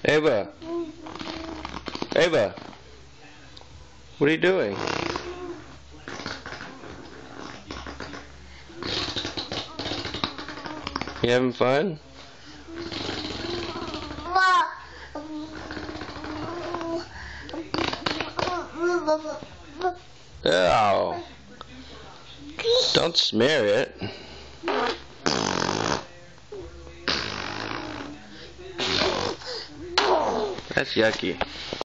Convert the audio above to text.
Ava! Ava! What are you doing? You having fun? Oh! Don't smear it. That's yucky.